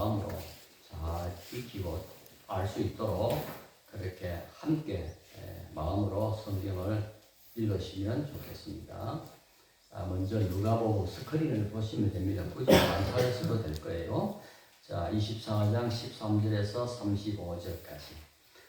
마음으로 잘 익히고 알 수 있도록 그렇게 함께 마음으로 성경을 읽으시면 좋겠습니다. 먼저 누가복음 스크린을 보시면 됩니다. 굳이 안 찾으셔도 될 거예요. 자, 24장 13절에서 35절까지.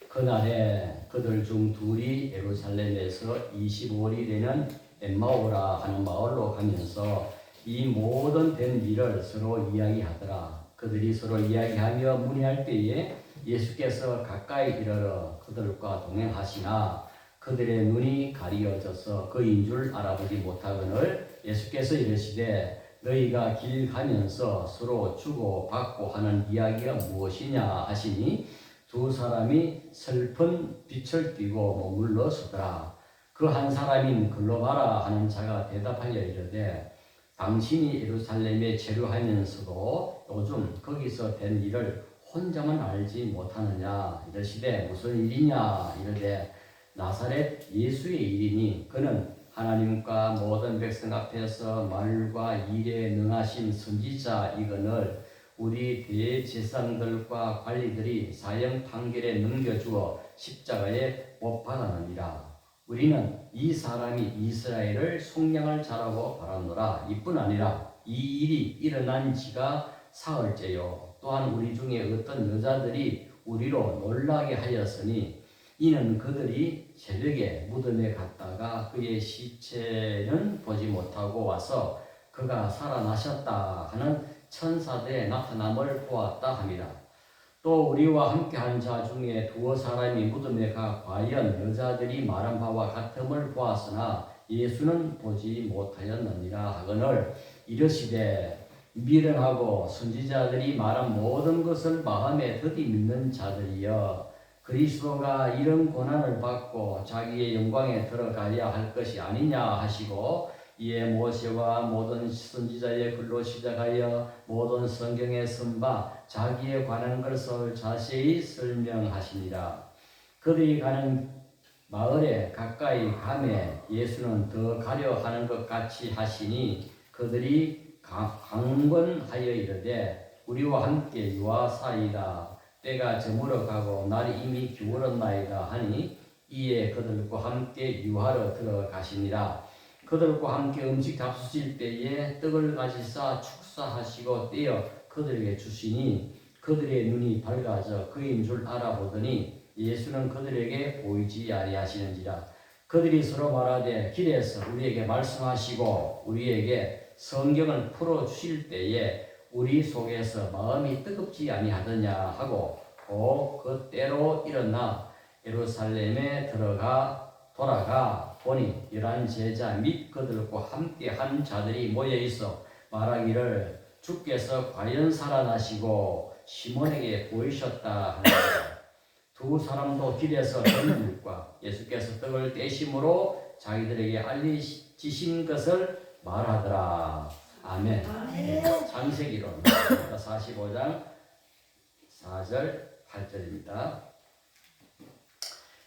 그날에 그들 중 둘이 예루살렘에서 25일이 되는 엠마오라 하는 마을로 가면서 이 모든 된 일을 서로 이야기하더라. 그들이 서로 이야기하며 문의할 때에 예수께서 가까이 이르러 그들과 동행하시나 그들의 눈이 가리어져서 그인 줄 알아보지 못하거늘 예수께서 이르시되 너희가 길 가면서 서로 주고 받고 하는 이야기가 무엇이냐 하시니 두 사람이 슬픈 빛을 띠고 머물러 서더라. 그 한 사람인 글로바라 하는 자가 대답하여 이르되 당신이 예루살렘에 체류하면서도 요즘 거기서 된 일을 혼자만 알지 못하느냐 이르시되 무슨 일이냐 이르되 나사렛 예수의 일이니 그는 하나님과 모든 백성 앞에서 말과 일에 능하신 선지자이거늘 우리 대제사장들과 관리들이 사형 판결에 넘겨주어 십자가에 못 박았느니라. 우리는 이 사람이 이스라엘을 속량할 자라고 바라노라. 이뿐 아니라 이 일이 일어난 지가 사흘째요. 또한 우리 중에 어떤 여자들이 우리로 놀라게 하였으니 이는 그들이 새벽에 무덤에 갔다가 그의 시체는 보지 못하고 와서 그가 살아나셨다 하는 천사들의 나타남을 보았다 합니다. 또 우리와 함께한 자 중에 두어 사람이 무덤에 가 과연 여자들이 말한 바와 같음을 보았으나 예수는 보지 못하였느니라 하거늘 이르시되 미련하고 선지자들이 말한 모든 것을 마음에 더디 믿는 자들이여 그리스도가 이런 고난을 받고 자기의 영광에 들어가야 할 것이 아니냐 하시고 이에 모세와 모든 선지자의 글로 시작하여 모든 성경에 쓴 바 자기에 관한 것을 자세히 설명하시니라. 그들이 가는 마을에 가까이 가매 예수는 더 가려 하는 것 같이 하시니 그들이 강권하여 이르되 우리와 함께 유하사이다. 때가 저물어 가고 날이 이미 기울었나이다 하니 이에 그들과 함께 유하러 들어가시니라. 그들과 함께 음식 잡수실 때에 떡을 가지사 축사하시고 떼어 그들에게 주시니 그들의 눈이 밝아져 그인 줄 알아보더니 예수는 그들에게 보이지 아니하시는지라. 그들이 서로 말하되 길에서 우리에게 말씀하시고 우리에게 성경을 풀어주실 때에 우리 속에서 마음이 뜨겁지 아니하더냐 하고 그때로 일어나 예루살렘에 돌아가 보니 11 제자 및 그들과 함께 한 자들이 모여 있어 말하기를 주께서 과연 살아나시고 시몬에게 보이셨다 하니라. 두 사람도 길에서 그들과 예수께서 떡을 떼심으로 자기들에게 알리신 것을 말하더라. 아멘. 창세기론 45장 4절 8절입니다.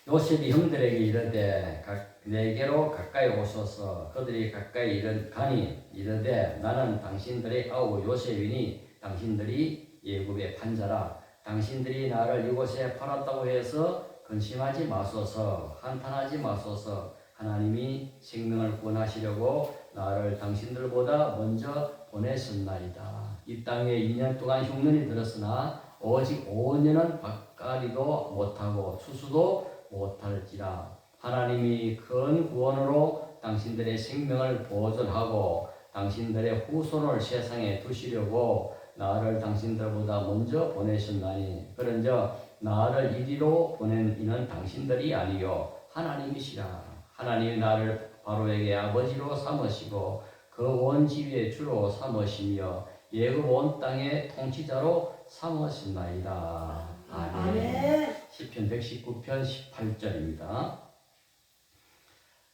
요셉이 형들에게 이르되 내게로 가까이 오소서. 그들이 가까이 가니 이르되 나는 당신들의 아우 요셉이니 당신들이 예굽의 판자라. 당신들이 나를 이곳에 팔았다고 해서 근심하지 마소서. 한탄하지 마소서. 하나님이 생명을 구원하시려고 나를 당신들보다 먼저 보내셨나이다. 이 땅에 2년 동안 흉년이 들었으나 오직 5년은 밭가리도 못하고 추수도 못할지라. 하나님이 큰 구원으로 당신들의 생명을 보존하고 당신들의 후손을 세상에 두시려고 나를 당신들보다 먼저 보내셨나니 그런즉 나를 이리로 보낸 이는 당신들이 아니요 하나님이시라. 하나님이 나를 바로에게 아버지로 삼으시고 그 온 지위의 주로 삼으시며 예굽 온 땅의 통치자로 삼으셨나이다. 아멘. 시편 119편 18절입니다.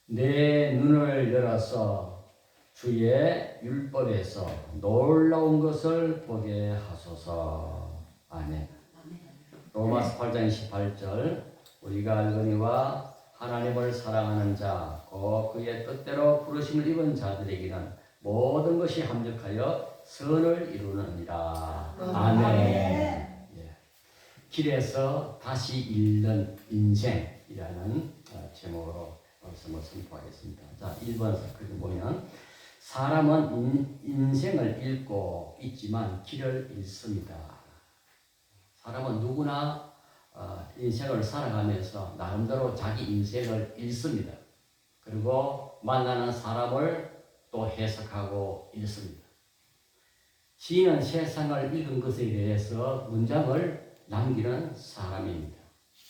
내 눈을 열어서 주의 율법에서 놀라운 것을 보게 하소서. 아멘. 로마서 8장 28절 우리가 알거니와 하나님을 사랑하는 자, 그의 뜻대로 부르심을 입은 자들에게는 모든 것이 합력하여 선을 이루느니라. 아멘. 길에서 다시 잃는 인생이라는 제목으로 말씀을 선포하겠습니다. 자, 1번 스크린 보면 사람은 인생을 잃고 있지만 길을 잃습니다. 사람은 누구나 인생을 살아가면서 나름대로 자기 인생을 잃습니다. 그리고 만나는 사람을 또 해석하고 잃습니다. 시인은 세상을 읽은 것에 대해서 문장을 남기는 사람입니다.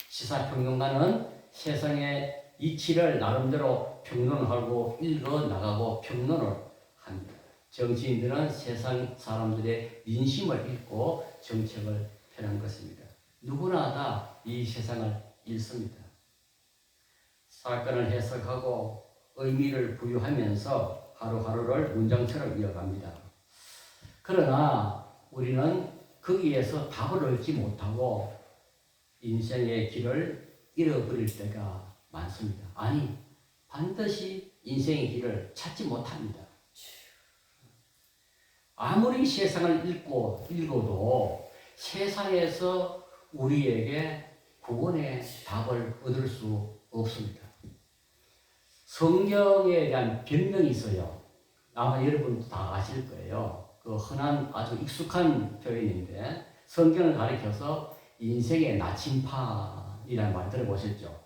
시사평론가는 세상의 이치를 나름대로 평론하고 읽어나가고 평론을 합니다. 정치인들은 세상 사람들의 민심을 읽고 정책을 펴는 것입니다. 누구나 다 이 세상을 읽습니다. 사건을 해석하고 의미를 부여하면서 하루하루를 문장처럼 이어갑니다. 그러나 우리는 거기에서 답을 얻지 못하고 인생의 길을 잃어버릴 때가 많습니다. 아니, 반드시 인생의 길을 찾지 못합니다. 아무리 세상을 읽어도 세상에서 우리에게 구원의 답을 얻을 수 없습니다. 성경에 대한 변명이 있어요. 아마 여러분도 다 아실 거예요. 그 흔한 아주 익숙한 표현인데 성경을 가리켜서 인생의 나침판이라는 말 들어보셨죠?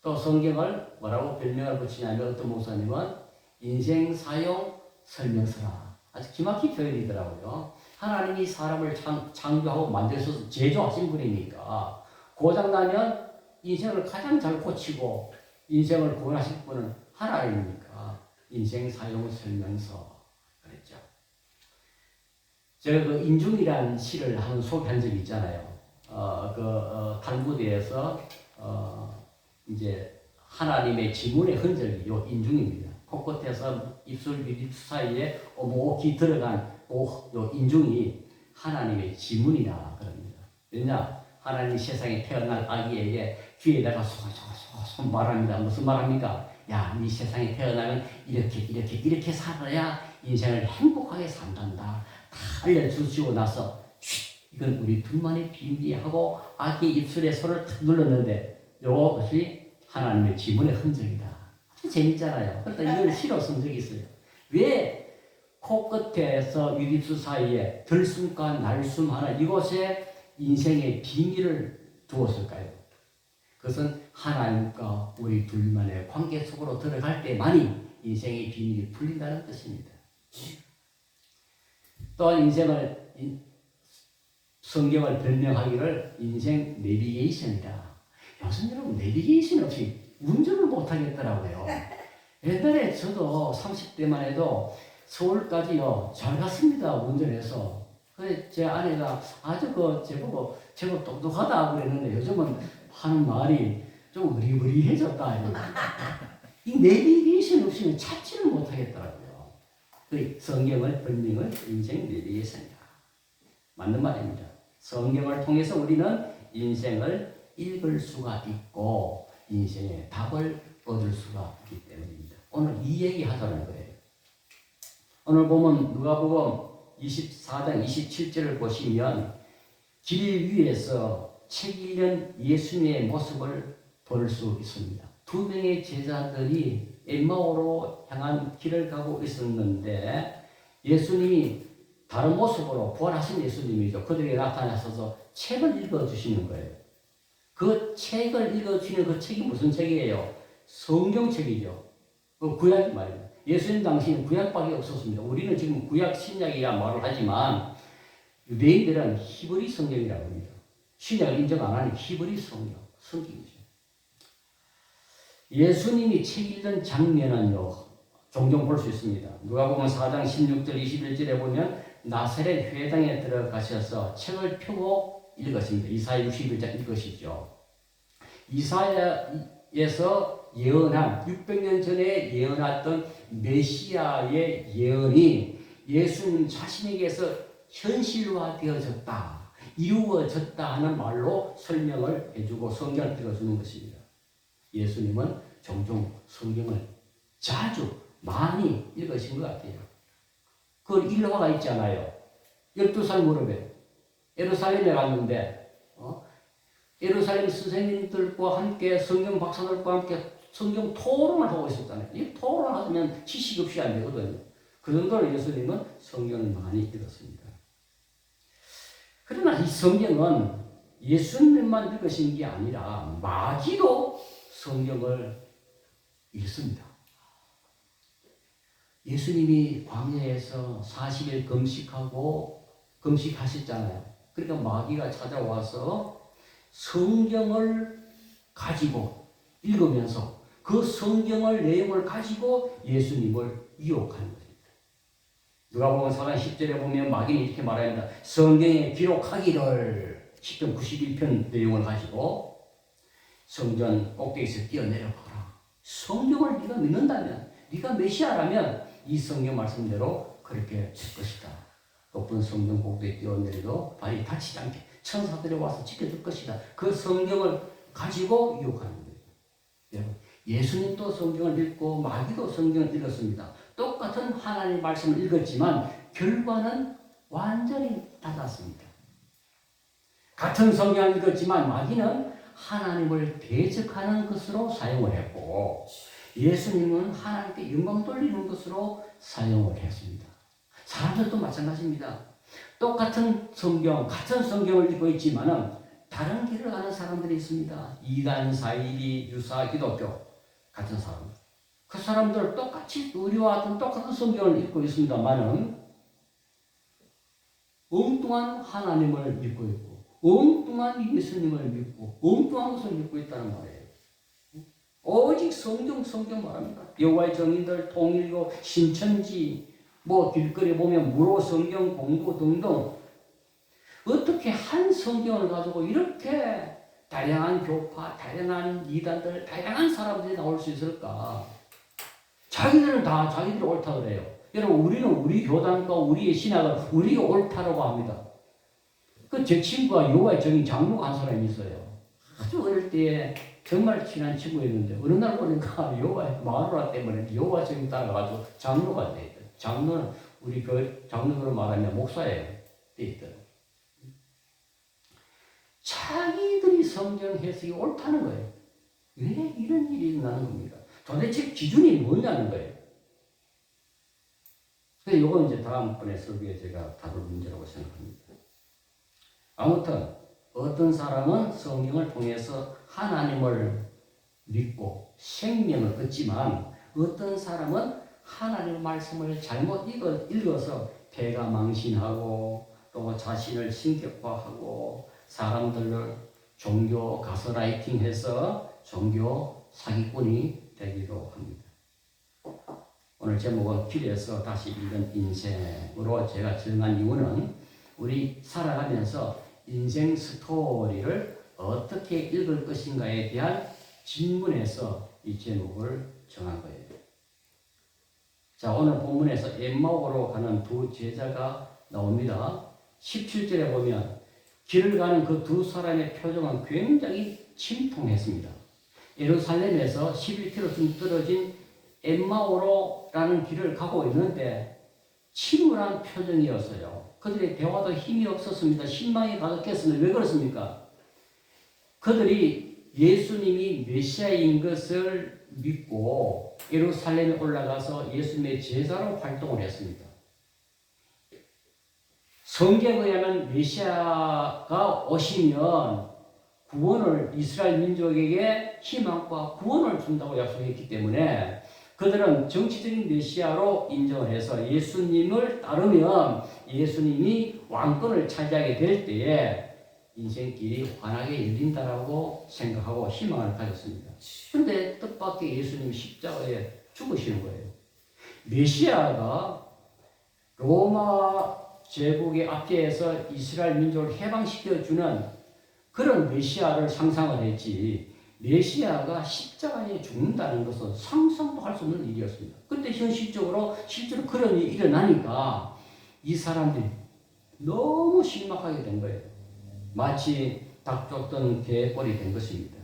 또 성경을 뭐라고 별명을 붙이냐면 어떤 목사님은 인생 사용 설명서라. 아주 기막힌 표현이더라고요. 하나님이 사람을 창조하고 만드셔서 제조하신 분이니까 고장나면 인생을 가장 잘 고치고 인생을 구원하실 분은 하나님이니까 인생 사용 설명서 그랬죠. 제가 그 인중이라는 시를 한번 소개한 적이 있잖아요. 탈무드에서 이제 하나님의 지문의 흔적이 요 인중입니다. 코끝에서 입술 밑입술 사이에 오목이 들어간 요 인중이 하나님의 지문이라 그럽니다. 왜냐? 하나님이 세상에 태어날 아기에게 귀에다가 손 말합니다. 무슨 말합니까? 야, 네 세상에 태어나면 이렇게 살아야 인생을 행복하게 산단다. 다 알려주시고 나서 이건 우리 둘만의 비밀이하고 아기 입술에 손을 탁 눌렀는데 이것이 하나님의 지문의 흔적이다. 아주 재밌잖아요. 그러니까 이걸 시로 쓴 적이 있어요. 왜 코끝에서 윗입술 사이에 들숨과 날숨 하나 이곳에 인생의 비밀을 두었을까요? 그것은 하나님과 우리 둘만의 관계 속으로 들어갈 때만이 인생의 비밀이 풀린다는 뜻입니다. 또 성경을 변명하기를 인생 내비게이션이다. 요즘 여러분 내비게이션 없이 운전을 못하겠더라고요. 옛날에 저도 30대만 해도 서울까지요 잘 갔습니다. 운전해서. 그래 제 아내가 아주 제보고 제법 똑똑하다 그랬는데 요즘은 하는 말이 좀 어리버리해졌다. 이 내비게이션 없이는 찾지를 못하겠더라고요. 그 성경을 변명을 인생 내비게이션이다. 맞는 말입니다. 성경을 통해서 우리는 인생을 읽을 수가 있고 인생의 답을 얻을 수가 있기 때문입니다. 오늘 이 얘기 하자는 거예요. 오늘 보면 누가복음 24장 27절을 보시면 길 위에서 책 읽는 예수님의 모습을 볼 수 있습니다. 두 명의 제자들이 엠마오로 향한 길을 가고 있었는데 예수님이 다른 모습으로 부활하신 예수님이죠. 그들에게 나타나셔서 책을 읽어주시는 거예요. 그 책을 읽어주시는 그 책이 무슨 책이에요? 성경책이죠. 그 구약 말입니다. 예수님 당시에는 구약밖에 없었습니다. 우리는 지금 구약 신약이라 말을 하지만 유대인들은 히브리 성경이라고 합니다. 신약을 인정 안 하는 히브리 성경이죠. 예수님이 책 읽는 장면은요 종종 볼 수 있습니다. 누가복음 4장 16절 21절에 보면 나사렛 회당에 들어가셔서 책을 펴고 읽으십니다. 이사야 61장 읽으시죠. 이사야에서 예언한 600년 전에 예언했던 메시아의 예언이 예수님 자신에게서 현실화되어졌다, 이루어졌다 하는 말로 설명을 해주고 성경을 읽어주는 것입니다. 예수님은 종종 성경을 자주 많이 읽으신 것 같아요. 그 일화가 있잖아요. 12살 무렵에 예루살렘에 갔는데 예루살렘 선생님들과 함께 성경 박사들과 함께 성경 토론을 하고 있었잖아요. 이 토론하면 지식 없이 안 되거든요. 그 정도로 예수님은 성경을 많이 읽었습니다. 그러나 이 성경은 예수님만 읽으신 게 아니라 마귀도 성경을 읽습니다. 예수님이 광야에서 40일 금식하셨잖아요. 그러니까 마귀가 찾아와서 성경을 가지고 읽으면서 그 성경을 내용을 가지고 예수님을 유혹하는 것입니다. 누가복음 4장 10절에 보면 마귀는 이렇게 말합니다. 성경에 기록하기를 10편 91편 내용을 가지고 성전 꼭대기에서 뛰어내려 봐라. 성경을 네가 믿는다면, 네가 메시아라면 이 성경 말씀대로 그렇게 될 것이다. 높은 성경 꼭대기에 뛰어내려도 발이 다치지 않게 천사들이 와서 지켜줄 것이다. 그 성경을 가지고 유혹하는 거예요. 여러분, 예수님도 성경을 읽고 마귀도 성경을 읽었습니다. 똑같은 하나님의 말씀을 읽었지만 결과는 완전히 달랐습니다. 같은 성경을 읽었지만 마귀는 하나님을 대적하는 것으로 사용을 했고 예수님은 하나님께 영광 돌리는 것으로 사용을 했습니다. 사람들도 마찬가지입니다. 똑같은 성경, 같은 성경을 읽고 있지만은 다른 길을 가는 사람들이 있습니다. 이단, 사이비, 유사, 기독교 같은 사람들. 그 사람들 똑같이 우리와 같은 똑같은 성경을 읽고 있습니다만은 엉뚱한 하나님을 믿고 있고 엉뚱한 예수님을 믿고 엉뚱한 것을 믿고 있다는 말이에요. 오직 성경 말합니다. 여호와의 정인들 통일교 신천지 길거리 보면 무료 성경 공부 등등 어떻게 한 성경을 가지고 이렇게 다양한 교파, 다양한 이단들, 다양한 사람들이 나올 수 있을까? 자기들은 다 자기들이 옳다 그래요. 여러분 우리는 우리 교단과 우리의 신학을 우리가 옳다라고 합니다. 제 친구가 여호와의 정인 장로가 한 사람이 있어요. 아주 어릴 때 정말 친한 친구였는데 어느 날 보니까 여호와의 마누라 때문에 여호와 정인 따라가지고 장로가 돼 있다. 장로는 우리 그 장로로 말하면 목사예요. 돼 있더라고. 자기들이 성경 해석이 옳다는 거예요. 왜 이런 일이 일어나는 겁니까? 도대체 기준이 뭐냐는 거예요. 그래서 이건 이제 다음번에 설교에 제가 다룰 문제라고 생각합니다. 아무튼 어떤 사람은 성경을 통해서 하나님을 믿고 생명을 얻지만 어떤 사람은 하나님의 말씀을 잘못 읽어서 배가 망신하고 또 자신을 신격화하고 사람들을 종교 가스라이팅해서 종교 사기꾼이 되기도 합니다. 오늘 제목은 길에서 다시 읽는 인생으로 제가 정한 이유는 우리 살아가면서 인생 스토리를 어떻게 읽을 것인가에 대한 질문에서 이 제목을 정한 거예요. 자, 오늘 본문에서 엠마오로 가는 두 제자가 나옵니다. 17절에 보면 길을 가는 그 두 사람의 표정은 굉장히 침통했습니다. 예루살렘에서 11km쯤 떨어진 엠마오로라는 길을 가고 있는데 침울한 표정이었어요. 그들의 대화도 힘이 없었습니다. 실망이 가득했습니다. 왜 그렇습니까? 그들이 예수님이 메시아인 것을 믿고 예루살렘에 올라가서 예수님의 제자로 활동을 했습니다. 성경에 의하면 메시아가 오시면 구원을 이스라엘 민족에게 희망과 구원을 준다고 약속했기 때문에 그들은 정치적인 메시아로 인정을 해서 예수님을 따르면 예수님이 왕권을 차지하게 될 때에 인생길이 환하게 열린다라고 생각하고 희망을 가졌습니다. 그런데 뜻밖의 예수님이 십자가에 죽으시는 거예요. 메시아가 로마 제국의 압제에서 이스라엘 민족을 해방시켜주는 그런 메시아를 상상을 했지 메시아가 십자가에 죽는다는 것은 상상도 할 수 없는 일이었습니다. 그런데 현실적으로 실제로 그런 일이 일어나니까 이 사람들이 너무 실망하게 된 거예요. 마치 닭 쫓던 개꼴이 된 것입니다.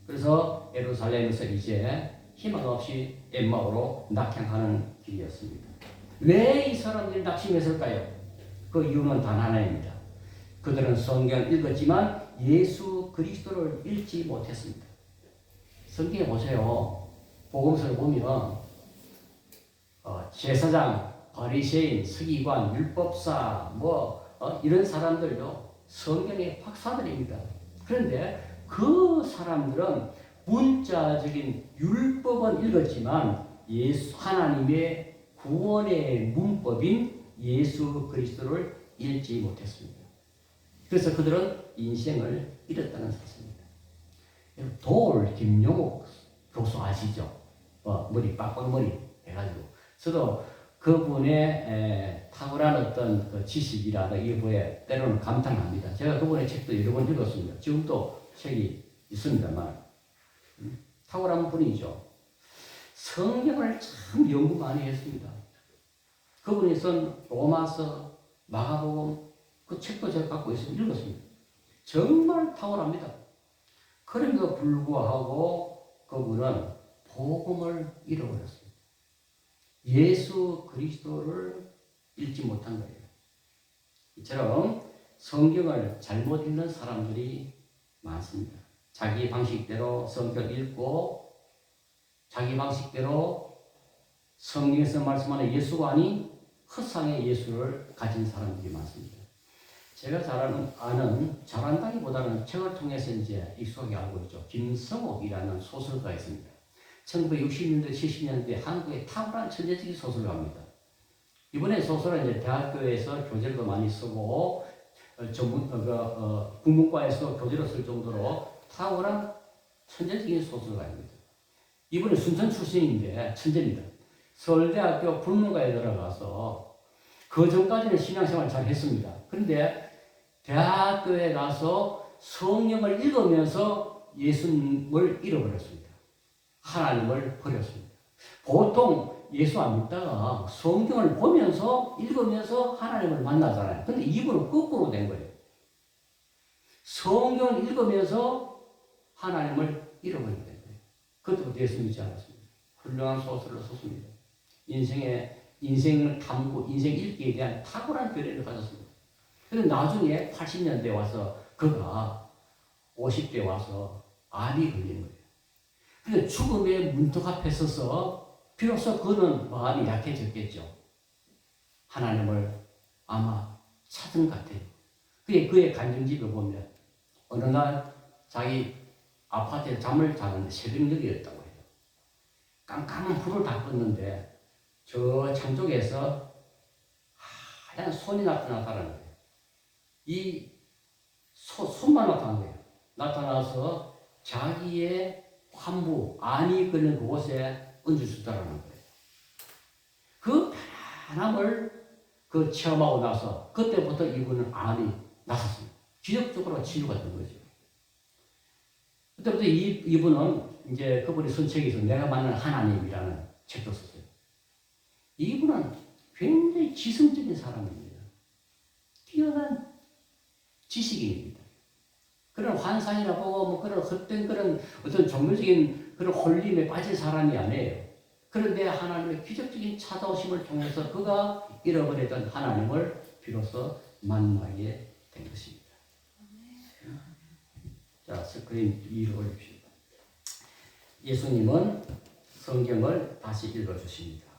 그래서 예루살렘에서 이제 희망 없이 엠마오로 낙향하는 길이었습니다. 왜 이 사람들이 낙심했을까요? 그 이유는 단 하나입니다. 그들은 성경을 읽었지만 예수 그리스도를 읽지 못했습니다. 성경에 보세요. 복음서를 보면 제사장, 바리새인, 서기관, 율법사 이런 사람들도 성경의 박사들입니다. 그런데 그 사람들은 문자적인 율법은 읽었지만 하나님의 구원의 문법인 예수 그리스도를 읽지 못했습니다. 그래서 그들은 인생을 잃었다는 사실입니다. 김용옥 교수 아시죠? 머리 빡빡머리 해가지고 저도 그분의 탁월한 어떤 그 지식이라든가 이거에 때로는 감탄합니다. 제가 그분의 책도 여러 번 읽었습니다. 지금도 책이 있습니다만 탁월한 분이죠. 성경을 참 연구 많이 했습니다. 그분이 쓴 로마서, 마가복음 그 책도 제가 갖고 있으면 읽었습니다. 정말 탁월합니다. 그럼에도 불구하고 그분은 복음을 잃어버렸습니다. 예수 그리스도를 읽지 못한 거예요. 이처럼 성경을 잘못 읽는 사람들이 많습니다. 자기 방식대로 성경을 읽고 자기 방식대로 성경에서 말씀하는 예수가 아닌 헛상의 예수를 가진 사람들이 많습니다. 제가 잘한다기보다는 책을 통해서 이제 익숙하게 알고 있죠. 김성옥이라는 소설가가 있습니다. 1960년대, 70년대 한국의 탁월한 천재적인 소설가입니다. 이번에 소설은 이제 대학교에서 교재로도 많이 쓰고, 국문과에서 교재로 쓸 정도로 탁월한 천재적인 소설가입니다. 이번에 순천 출신인데 천재입니다. 서울대학교 국문과에 들어가서 그 전까지는 신앙생활 잘 했습니다. 그런데 대학교에 가서 성경을 읽으면서 예수님을 잃어버렸습니다. 하나님을 버렸습니다. 보통 예수 안 믿다가 성경을 보면서 읽으면서 하나님을 만나잖아요. 근데 이분은 거꾸로 된 거예요. 성경을 읽으면서 하나님을 잃어버리게 된 거예요. 그것도 예수 믿지 않았습니다. 훌륭한 소설을 썼습니다. 인생을 탐구, 인생 읽기에 대한 탁월한 결의를 가졌습니다. 그런데 나중에 80년대 와서 그가 50대 와서 암이 걸린 거예요. 근데 죽음의 문턱 앞에 서서 비로소 그는 마음이 약해졌겠죠. 하나님을 아마 찾은 것 같아요. 그의 간증집에 보면 어느 날 자기 아파트에 잠을 자는데 새벽녘이었다고 해요. 깜깜한 불을 다 껐는데 저 창쪽에서 하얀 손이 나타났다는 거예요. 이 손만 나타난 거예요. 나타나서 자기의 환부, 암이 걸린 그곳에 얹을 수 있다는 거예요. 그 편안함을 체험하고 나서 그때부터 이분은 암이 나섰습니다. 기적적으로 치유가 된 거죠. 그때부터 이분은 이제 그분이 쓴 책에서 내가 만난 하나님이라는 책도 썼어요. 이분은 굉장히 지성적인 사람입니다. 뛰어난 지식인입니다. 그런 환상이나 보고 그런 헛된 그런 어떤 종교적인 그런 홀림에 빠진 사람이 아니에요. 그런데 하나님의 기적적인 찾아오심을 통해서 그가 잃어버렸던 하나님을 비로소 만나게 된 것입니다. 자, 스크린 위로 올립시다. 예수님은 성경을 다시 읽어주십니다.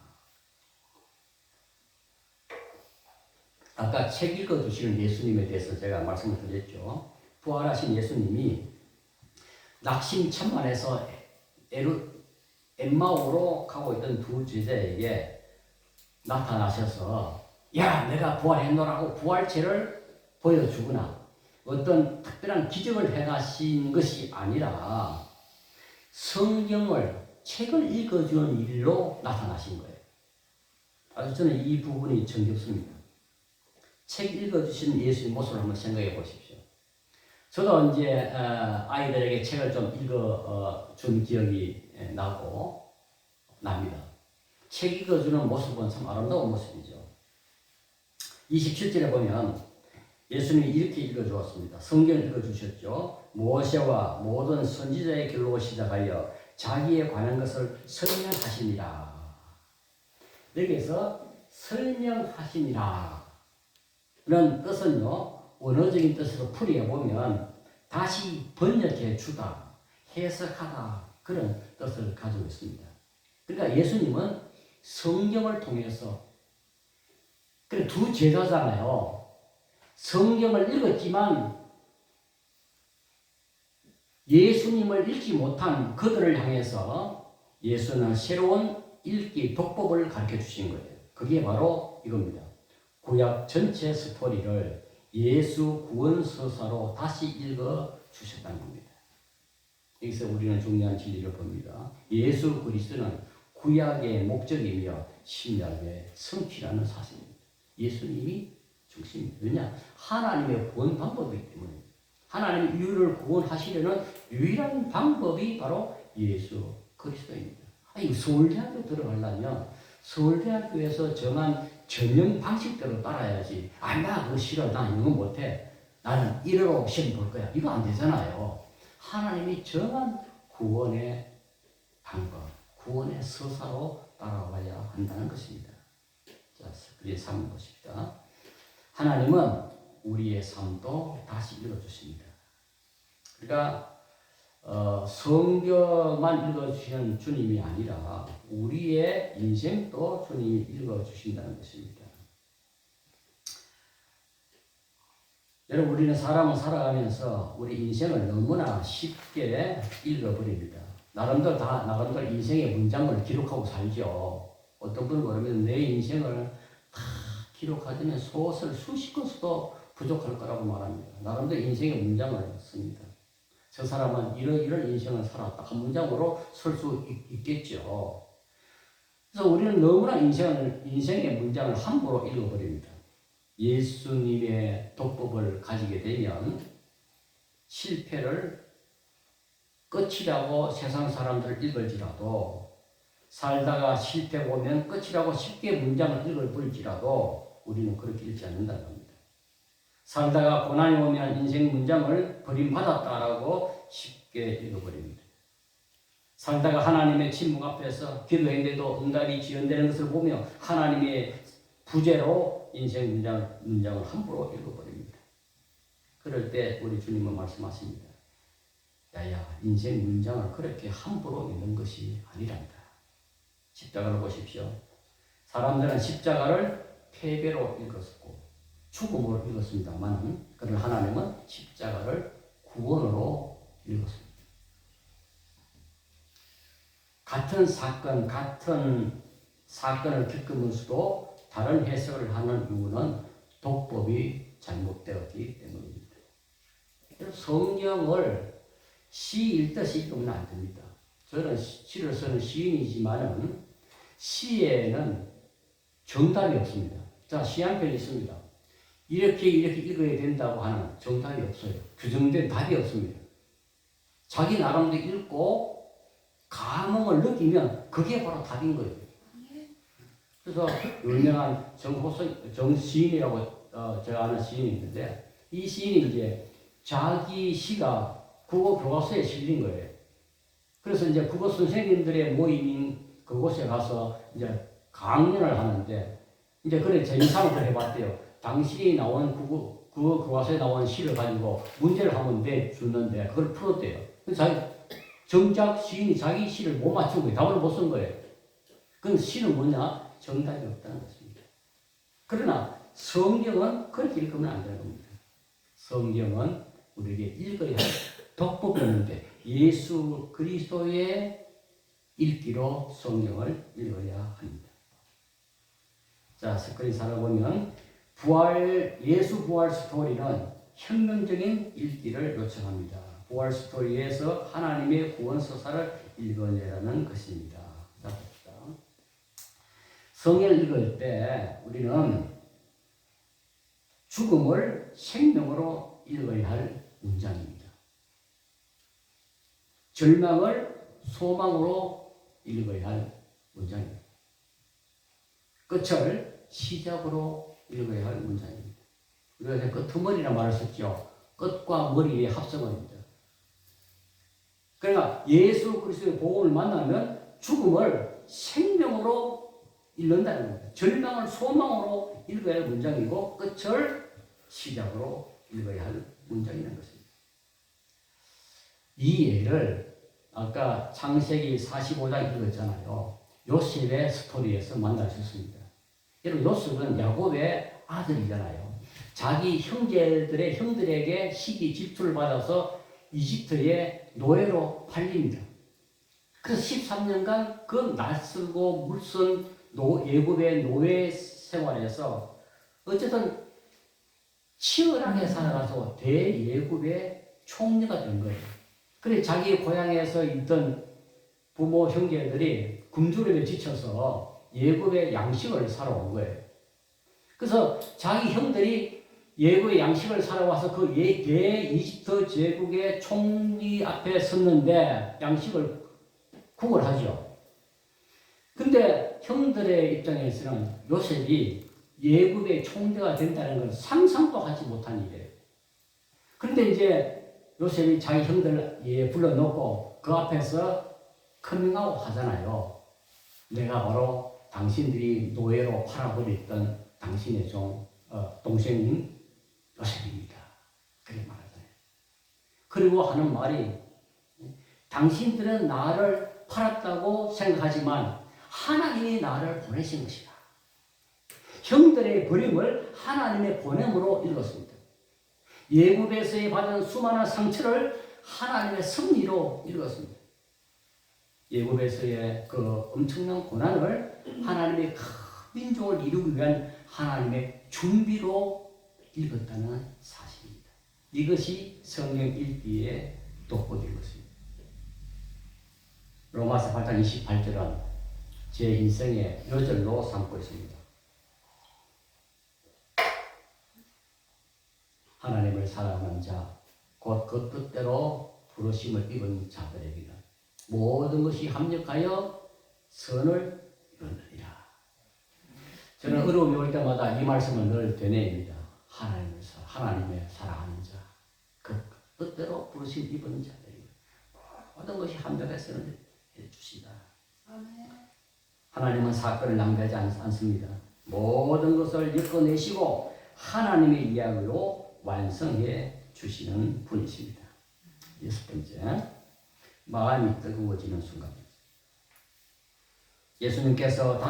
아까 책 읽어주시는 예수님에 대해서 제가 말씀을 드렸죠. 부활하신 예수님이 낙심천만에서 엠마오로 가고 있던 두 제자에게 나타나셔서 야, 내가 부활했노라고 부활체를 보여주거나 어떤 특별한 기적을 행하신 것이 아니라 성경을, 책을 읽어주는 일로 나타나신 거예요. 아주 저는 이 부분이 정겹습니다. 책 읽어주신 예수의 모습을 한번 생각해 보십시오. 저도 이제 아이들에게 책을 좀 읽어준 기억이 납니다. 책 읽어주는 모습은 참 아름다운 모습이죠. 27절에 보면 예수님이 이렇게 읽어주었습니다. 성경을 읽어주셨죠. 모세와 모든 선지자의 길로 시작하여 자기에 관한 것을 설명하시니라. 여기에서 설명하시니라 는 뜻은요, 원어적인 뜻으로 풀이해 보면 다시 번역해 주다, 해석하다 그런 뜻을 가지고 있습니다. 그러니까 예수님은 성경을 통해서 두 제자잖아요. 성경을 읽었지만 예수님을 읽지 못한 그들을 향해서 예수는 새로운 읽기 독법을 가르쳐 주신 거예요. 그게 바로 이겁니다. 구약 전체 스토리를 예수 구원 서사로 다시 읽어 주셨다는 겁니다. 여기서 우리는 중요한 진리를 봅니다. 예수 그리스도는 구약의 목적이며 신약의 성취라는 사실입니다. 예수님이 중심입니다. 왜냐? 하나님의 구원 방법이기 때문에 하나님이 인류를 구원하시려는 유일한 방법이 바로 예수 그리스도입니다. 아니, 서울대학교 들어가려면 서울대학교에서 정한 전형 방식대로 따라야지. 아, 나 그거 싫어. 나 이거 못해. 나는 1호로 시험 볼 거야. 이거 안 되잖아요. 하나님이 정한 구원의 방법, 구원의 서사로 따라와야 한다는 것입니다. 자, 우리의 삶을 보십시다. 하나님은 우리의 삶도 다시 읽어주십니다. 그러니까 성경만 읽어주시는 주님이 아니라 우리의 인생도 주님이 읽어주신다는 것입니다. 여러분, 우리는 사람은 살아가면서 우리 인생을 너무나 쉽게 읽어버립니다. 나름대로 인생의 문장을 기록하고 살죠. 어떤 분은 그러면 내 인생을 다 기록하자면 소설 수십 권 써도 부족할 거라고 말합니다. 나름대로 인생의 문장을 씁니다. 저 사람은 이런 인생을 살았다. 한 문장으로 쓸 수 있겠죠. 그래서 우리는 너무나 인생의 문장을 함부로 읽어버립니다. 예수님의 독법을 가지게 되면 실패를 끝이라고 세상 사람들을 읽을지라도, 살다가 실패 보면 끝이라고 쉽게 문장을 읽어버릴지라도 우리는 그렇게 읽지 않는다는 겁니다. 살다가 고난이 오면 인생 문장을 버림받았다라고 쉽게 읽어버립니다. 살다가 하나님의 침묵 앞에서 기도했는데도 응답이 지연되는 것을 보며 하나님의 부재로 인생 문장을 함부로 읽어버립니다. 그럴 때 우리 주님은 말씀하십니다. 야야, 인생 문장을 그렇게 함부로 읽는 것이 아니란다. 십자가를 보십시오. 사람들은 십자가를 패배로 읽었고 죽음으로 읽었습니다만, 그러나 하나님은 십자가를 구원으로 읽었습니다. 같은 사건을 겪으면서도 다른 해석을 하는 이유는 독법이 잘못되었기 때문입니다. 성경을 시 읽듯이 읽으면 안 됩니다. 저는 시를 쓰는 시인이지만은 시에는 정답이 없습니다. 자, 시 한 편 있습니다. 이렇게 읽어야 된다고 하는 정답이 없어요. 규정된 답이 없습니다. 자기 나름대로 읽고 감흥을 느끼면 그게 바로 답인 거예요. 그래서 유명한 정시인이라고 제가 아는 시인이 있는데, 이 시인이 이제 자기 시가 국어 교과서에 실린 거예요. 그래서 이제 국어 선생님들의 모임인 그곳에 가서 이제 강연을 하는데, 이제 그래 재미삼아 해봤대요. 당신이 나온 국어 교과서에 나온 시를 가지고 문제를 한번 내주는데 그걸 풀었대요. 정작 시인이 자기 시를 못 맞추고 답을 못 쓴 거예요. 그럼 시는 뭐냐? 정답이 없다는 것입니다. 그러나 성경은 그렇게 읽으면 안 되는 겁니다. 성경은 우리에게 읽어야 할 독법이었는데 예수 그리스도의 읽기로 성경을 읽어야 합니다. 자, 스크린 살아보면 예수 부활 스토리는 혁명적인 읽기를 요청합니다. 부활 스토리에서 하나님의 구원 서사를 읽어내라는 것입니다. 자, 봅시다. 성경을 읽을 때 우리는 죽음을 생명으로 읽어야 할 문장입니다. 절망을 소망으로 읽어야 할 문장입니다. 끝을 시작으로 읽어야 할 문장입니다. 우리가 끄트머리라 말을 썼죠. 끝과 머리의 합성어입니다. 그러니까 예수 그리스도의 복음을 만나면 죽음을 생명으로 읽는다는 겁니다. 절망을 소망으로 읽어야 할 문장이고 끝을 시작으로 읽어야 할 문장이 있는 것입니다. 이 예를 아까 창세기 45장 읽었잖아요. 요셉의 스토리에서 만날 수 있습니다. 여러분, 요셉은 야곱의 아들이잖아요. 자기 형들에게 시기 질투를 받아서 이집트의 노예로 팔립니다. 그래서 13년간 그 낯설고 물선 예굽의 노예 생활에서 어쨌든 치열하게 살아가서 대예굽의 총리가 된 거예요. 그래 자기 고향에서 있던 부모 형제들이 굶주림에 지쳐서 예굽의 양식을 사러 온 거예요. 그래서 자기 형들이 예굽의 양식을 사러 와서 그 이집트 제국의 총리 앞에 섰는데 양식을 구걸하죠. 근데 형들의 입장에서는 요셉이 예굽의 총리가 된다는 건 상상도 하지 못한 일이에요. 그런데 이제 요셉이 자기 형들 불러놓고 그 앞에서 커밍아웃 하잖아요. 내가 바로 당신들이 노예로 팔아버렸던 당신의 동생인 요셉입니다. 그렇게 말하잖아요. 그리고 하는 말이 당신들은 나를 팔았다고 생각하지만 하나님이 나를 보내신 것이다. 형들의 버림을 하나님의 보냄으로 읽었습니다. 예굽에서의 받은 수많은 상처를 하나님의 섭리로 읽었습니다. 예굽에서의 그 엄청난 고난을 하나님의 큰 민족을 이루기 위한 하나님의 준비로 읽었다는 사실입니다. 이것이 성경 읽기의 독보적인 것입니다. 로마서 8장 28절은 제 인생의 요절로 삼고 있습니다. 하나님을 사랑하는 자, 곧 그 뜻대로 부르심을 입은 자들에게는 모든 것이 합력하여 선을 이루느니라. 저는 어려움이 올 때마다 이 말씀을 늘 되뇌입니다. 하나님의 사랑하는 자, 그 뜻대로 부르심 입은 자들에게 모든 것이 합력하여 선을 해주신다. 하나님은 사건을 낭비하지 않습니다. 모든 것을 엮어내시고 하나님의 이야기로 완성해 주시는 분이십니다. 여섯 번째, 마음이 뜨거워지는 순간입니다. 예수님께서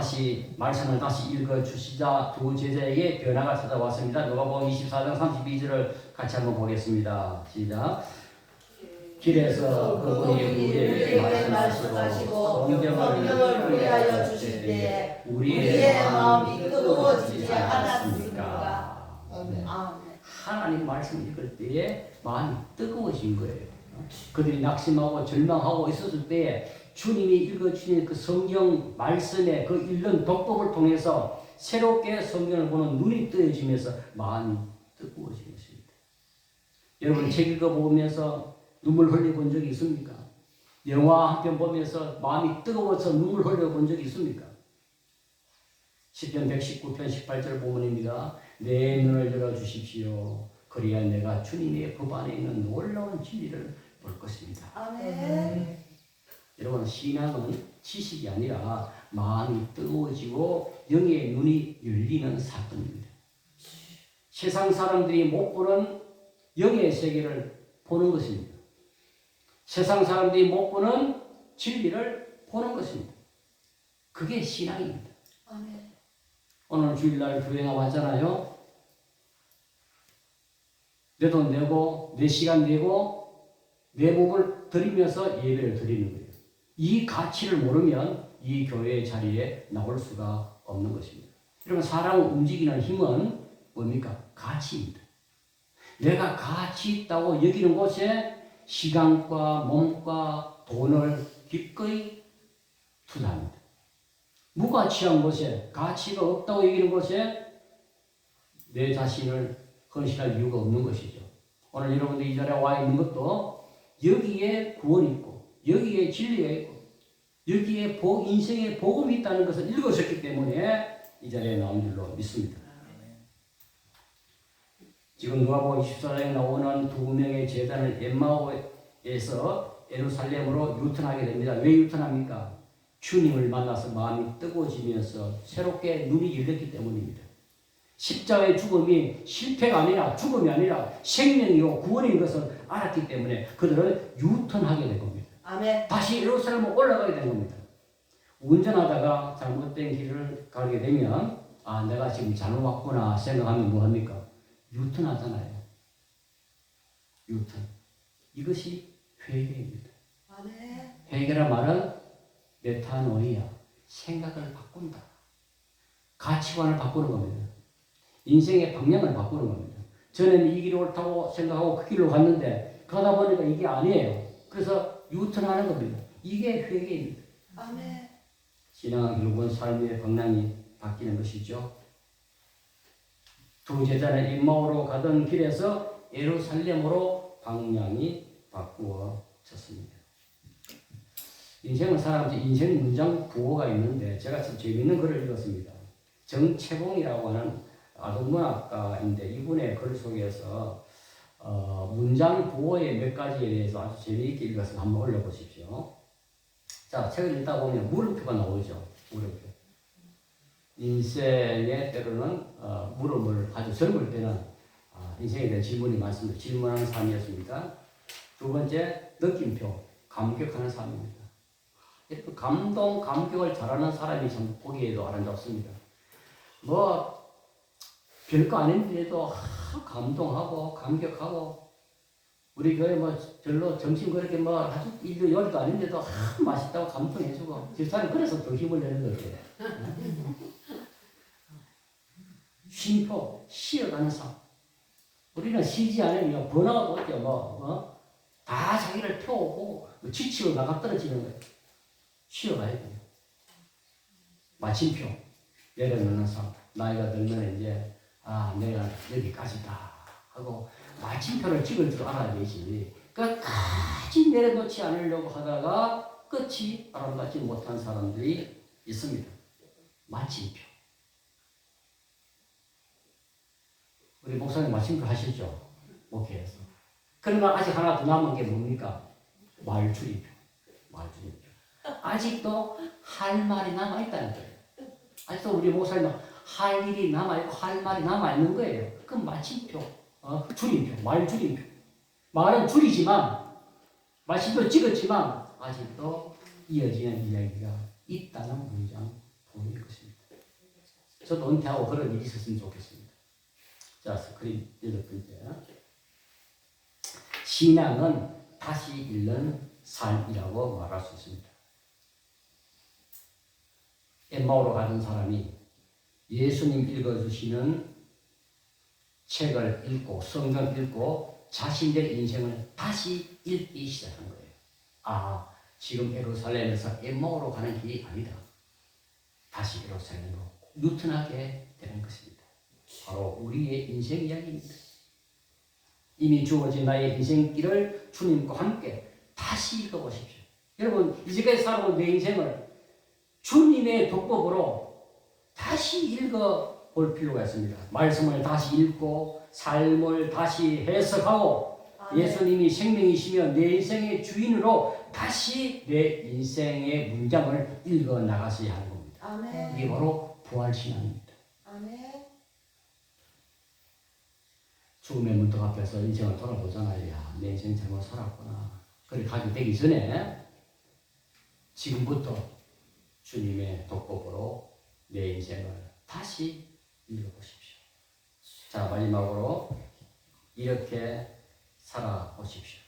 말씀을 다시 읽어주시자 두 제자에게 변화가 찾아왔습니다. 누가복음 24장 32절을 같이 한번 보겠습니다. 시작. 길에서 그분이 우리에게 말씀하시고 성경을 위하여 주실 때에 우리의 마음이 뜨거워지지 않았습니까? 하나님 말씀 읽을 때에 마음이 뜨거워진 거예요. 그들이 낙심하고 절망하고 있었을 때에 주님이 읽어주신 그 성경 말씀의 그 읽는 독법을 통해서 새롭게 성경을 보는 눈이 뜨여지면서 마음이 뜨거워진 것입니다. 여러분 책 읽어보면서 눈물 흘려본 적이 있습니까? 영화 한 편 보면서 마음이 뜨거워서 눈물 흘려본 적이 있습니까? 시편 119편 18절 본문입니다. 내 눈을 열어주십시오. 그래야 내가 주님의 법 안에 있는 놀라운 진리를 볼 것입니다. 아멘. 여러분 신앙은 지식이 아니라 마음이 뜨거워지고 영의 눈이 열리는 사건입니다. 세상 사람들이 못 보는 영의 세계를 보는 것입니다. 세상 사람들이 못 보는 진리를 보는 것입니다. 그게 신앙입니다. 아멘. 오늘 주일날 교회 나왔잖아요. 내 돈 내고 내 시간 내고 내 몸을 드리면서 예배를 드리는 거예요. 이 가치를 모르면 이 교회의 자리에 나올 수가 없는 것입니다. 여러분 사람을 움직이는 힘은 뭡니까? 가치입니다. 내가 가치 있다고 여기는 곳에 시간과 몸과 돈을 기꺼이 투자합니다. 무가치한 곳에 가치가 없다고 여기는 곳에 내 자신을 헌신할 이유가 없는 것이죠. 오늘 여러분들 이 자리에 와 있는 것도 여기에 구원이 있고 여기에 진리가 있고 여기에 인생의 복음이 있다는 것을 읽으셨기 때문에 이 자리에 나온 줄로 믿습니다. 지금 누가복음 24장에 나오는 두 명의 제자는 엠마오에서 예루살렘으로 유턴하게 됩니다. 왜 유턴합니까? 주님을 만나서 마음이 뜨거워지면서 새롭게 눈이 열렸기 때문입니다. 십자가의 죽음이 실패가 아니라 죽음이 아니라 생명이요 구원인 것을 알았기 때문에 그들은 유턴하게 된 겁니다. 아멘. 다시 예루살렘으로 올라가게 된 겁니다. 운전하다가 잘못된 길을 가게 되면 아 내가 지금 잘못 왔구나 생각하면 뭐합니까? 유턴하잖아요. 유턴. 이것이 회개입니다. 아멘. 회개란 말은 메타노이아, 생각을 바꾼다. 가치관을 바꾸는 겁니다. 인생의 방향을 바꾸는 겁니다. 전에는 이 길이 옳다고 생각하고 그 길로 갔는데 그러다 보니까 이게 아니에요. 그래서 유턴하는 겁니다. 이게 회개입니다. 아멘. 신앙은 결국은 삶의 방향이 바뀌는 것이죠. 두 제자는 엠마오로 가던 길에서 예루살렘으로 방향이 바꾸어졌습니다. 인생을 살아가면서 인생 문장 구호가 있는데 제가 참 재밌는 글을 읽었습니다. 정채봉이라고 하는 아동문학가인데 이분의 글 속에서 문장 구호의 몇 가지에 대해서 아주 재미있게 읽어서 한번 올려보십시오. 자, 책을 읽다 보면 물음표가 나오죠. 물음표. 인생의 때로는 물음을 아주 젊을 때는 인생에 대한 질문이 많습니다. 질문하는 삶이었습니다. 두 번째, 느낌표. 감격하는 삶입니다. 이렇게 감동, 감격을 잘하는 사람이 참 보기에도 아름답습니다. 뭐 별거 아닌데도 감동하고 감격하고 우리 교회 뭐 별로 점심 그렇게 뭐 아주 일도 요리도 아닌데도 맛있다고 감동해주고 집사님 그래서 더 힘을 내는 거예요. 쉼표, 쉬어가는 삶. 우리는 쉬지 않으면 번아웃 오죠. 다 자기를 태우고 지치고 나가 떨어지는 거예요. 쉬어가야 돼요. 마침표, 내려놓는 삶. 나이가 들면 이제 내가 여기까지다 하고 마침표를 찍을 줄 알아야 되지. 끝까지 내려놓지 않으려고 하다가 끝이 아름답지 못한 사람들이 있습니다. 마침표. 우리 목사님 마침표 하시죠? 목회에서. 그러나 아직 하나 더 남은 게 뭡니까? 말줄임표. 말줄임표. 아직도 할 말이 남아있다는 거예요. 아직도 우리 목사님은 할 일이 남아있고 할 말이 남아있는 거예요. 그 마침표, 줄임표, 말줄임표. 말은 줄이지만 마침표 찍었지만 아직도 이어지는 이야기가 있다는 문장 보이는 것입니다. 저도 은퇴하고 그런 일이 있었으면 좋겠습니다. 자, 스크린 8번째. 신앙은 다시 읽는 삶이라고 말할 수 있습니다. 엠마오로 가던 사람이 예수님 읽어주시는 책을 읽고 성경 읽고 자신의 인생을 다시 읽기 시작한 거예요. 지금 예루살렘에서 엠마오로 가는 길이 아니다. 다시 예루살렘으로 유턴하게 되는 것입니다. 바로 우리의 인생 이야기입니다. 이미 주어진 나의 인생길을 주님과 함께 다시 읽어보십시오. 여러분 이제까지 살아온 내 인생을 주님의 독법으로 다시 읽어볼 필요가 있습니다. 말씀을 다시 읽고 삶을 다시 해석하고 예수님이 생명이시며 내 인생의 주인으로 다시 내 인생의 문장을 읽어나가셔야 하는 겁니다. 아멘. 이게 바로 부활신앙입니다. 아멘. 죽음의 문턱 앞에서 인생을 돌아보잖아요. 야, 내 인생 잘못 살았구나. 그렇게 가게 되기 전에 지금부터 주님의 독법으로 내 인생을 다시 읽어보십시오. 자, 마지막으로 이렇게 살아보십시오.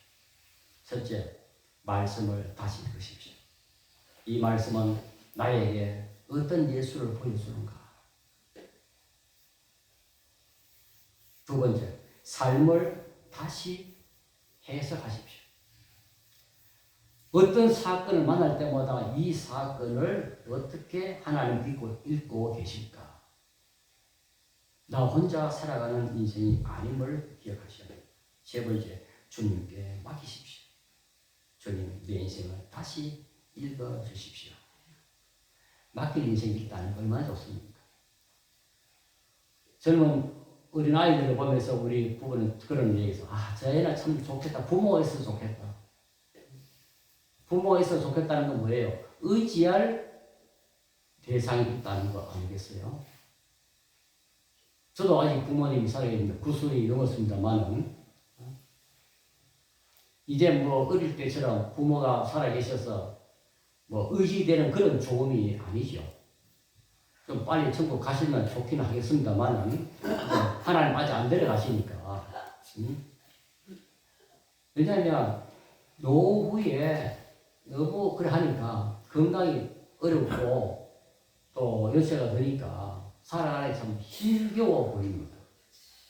첫째, 말씀을 다시 읽으십시오. 이 말씀은 나에게 어떤 예수를 보여주는가? 두 번째, 삶을 다시 해석하십시오. 어떤 사건을 만날 때마다 이 사건을 어떻게 하나님 믿고 읽고 계실까? 나 혼자 살아가는 인생이 아님을 기억하셔야 합니다. 세 번째, 주님께 맡기십시오. 주님, 내 인생을 다시 읽어주십시오. 맡길 인생이 있다는 게 얼마나 좋습니까? 젊은 어린아이들을 보면서 우리 부부는 그런 얘기해서 저 애는 참 좋겠다. 부모가 있어서 좋겠다. 부모가 있어서 좋겠다는 건 뭐예요? 의지할 대상이 있다는 거 아니겠어요? 저도 아직 부모님이 살아계십니다. 90이 넘었습니다만은 이제 뭐 어릴 때처럼 부모가 살아계셔서 뭐 의지되는 그런 조언이 아니죠. 좀 빨리 천국 가시면 좋긴 하겠습니다만은 하나님 아직 안 데려가시니까. 왜냐하면 노후에 너무 그래 하니까 건강이 어렵고 또 연세가 드니까 살아가기 참 힘겨워 보입니다.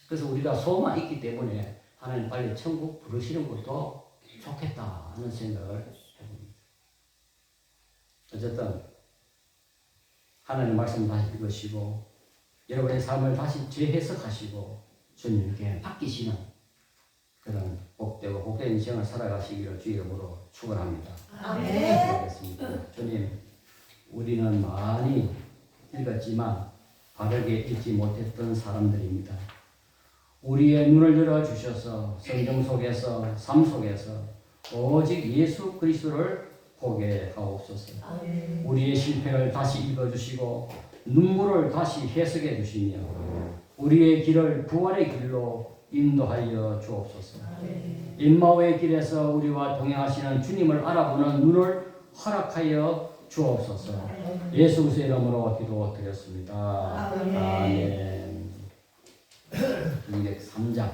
그래서 우리가 소만 있기 때문에 하나님 빨리 천국 부르시는 것도 좋겠다 하는 생각을 해봅니다. 어쨌든 하나님 말씀 다시 읽으시고 여러분의 삶을 다시 재해석하시고 주님께 맡기시는 그런 복되고 복된 인생을 살아가시기를 주의 이름으로 축원합니다. 아멘. 기도하겠습니다. 주님, 우리는 많이 읽었지만 바르게 읽지 못했던 사람들입니다. 우리의 눈을 열어주셔서 성경 속에서 삶 속에서 오직 예수 그리스도를 보게 하옵소서. 아멘. 우리의 실패를 다시 읽어주시고 눈물을 다시 해석해 주시며 우리의 길을 부활의 길로 인도하여 주옵소서. 임마오의 길에서 우리와 동행하시는 주님을 알아보는 눈을 허락하여 주옵소서. 예수 그리스도의 이름으로 기도드렸습니다. 아멘. 아멘. 203장